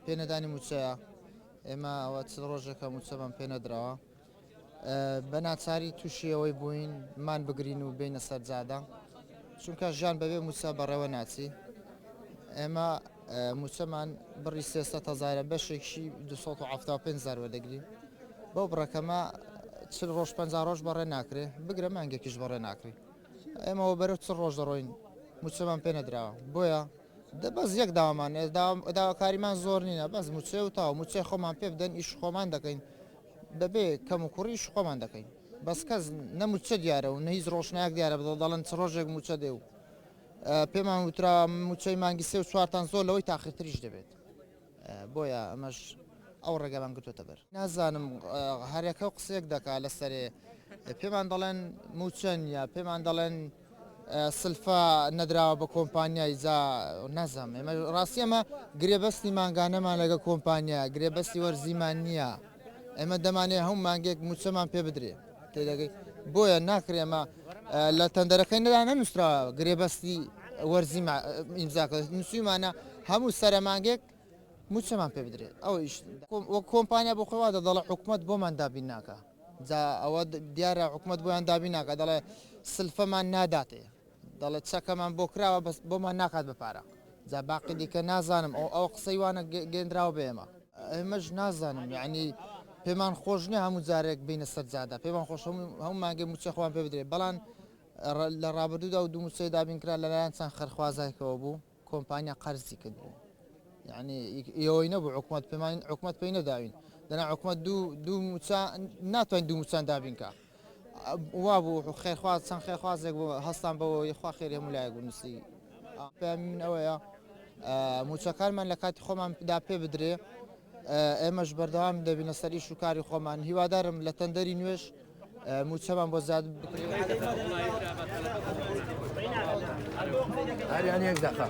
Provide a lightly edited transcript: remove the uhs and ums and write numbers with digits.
پێنەدانی موچەیە ئێمە ئەوە چ ڕۆژێکە موچەمان پێ نەدراوە بە ناچاری تووشی ئەوەی بووین مان بگرین و بینە سەر جادا چونکە ژیان بەبێ موچە بەڕێوە ناچی ئێمە موچەمان بڕی 300,000 بەشێکی 275,000 وەردەگری بەو بڕەکەمە 40 ڕۆژ 50 ڕۆژ بەڕێ ناکرێ بگرە مانگێکیش بەڕێ ناکری ئێمەەوە بەرەو 40 ڕۆژ دەڕۆین موچەمان پێ نەدراوە بۆیە بەس یەک داوامان داواکاریمان زۆر نینە بەس موچێ و تاو موچێ خۆمان پێ بدەن ئیش خۆمان دەکەین دەبێ کەم و کوڕیش خۆمان دەکەین بەس کەس نەموچە دیارە و نەهیز ڕۆژنایەک دیارە دەڵێن چ ڕۆژێک موچە دێ و پێمان وترا موچەی مانگی 3 و 4تان زۆر لەوەی تاقیتریش دەبێت بۆیە ئەمەش ئەو ڕێگەمان گرتوتە بەر نازانم هەرێکە و قسەیەک دەکا لەسەرێ پێمان دەڵێن موچەن یا پێمان دەڵێن سلفا نەدراوە بە کۆمپانیای جا نەزانم ئێمە ڕاستی ئەمە گرێبەستی ماگانەمان لەگە کۆمپانیا گرێبەستی وەرزیمان نییە ئێمە دەمانێت هەموو مانگێک موچەمان پێ بدرێ تێدەگەی بۆیە ناکرێ ئەمە لە تەندەرەکەی نەدا نەنووسراوە گرێبەستی وەرزی ئیمزاکە نووسیمانە هەموو سەرمانگێک موچەمان پێ بدرێت ئەوەیش وەک کۆمپانیا بۆ خۆوا دەڵێ حکوومەت بۆمان دابین ناکە جا ئەوە دیارە حکوومەت بۆیان دابین ناکە دەڵێ سلفەمان ناداتێ دەڵێت چەکەمان بۆ کراوە بەس بۆمان ناکات بپارە جا باقی دیکە نازانم ئەو قسەی وانە گەێنراوە بە ئێمە ئێمەش نازانم یعنی پێمان خۆش نیە هەموو جارێک بینە سەرجادا پێمان خۆش هەموو مانگێ موچە خۆیان پێ بدرێت بەڵام لە ڕابردوودا و دوو موچەی دابینکرا لەلایەن چەند خەرخوازایەکەوە بوو کۆمپانیا قەرزی کرد بوو یعنی ئەوەی نەبوو حکوومەت پێمان حکوومەت پێی نەداوین دەنا حکوومەت دوو موچە ناتوانین دوو موچان دابینکە وا بوو خێرخواز چەند خێرخوازێک بوو هەستان بەوە یخوا خێری هەموو لایەک بوو نووسی من ئەوەیە موچەکانمان لە کاتی خۆماندا پێ بدرێ ئێمەش بەردەوام دەبینە سەر ئیش و کاری خۆمان هیوادارم لە تەندەری نوێش موچەمان بۆ زیاد بکرێت هەریان یەک دەقە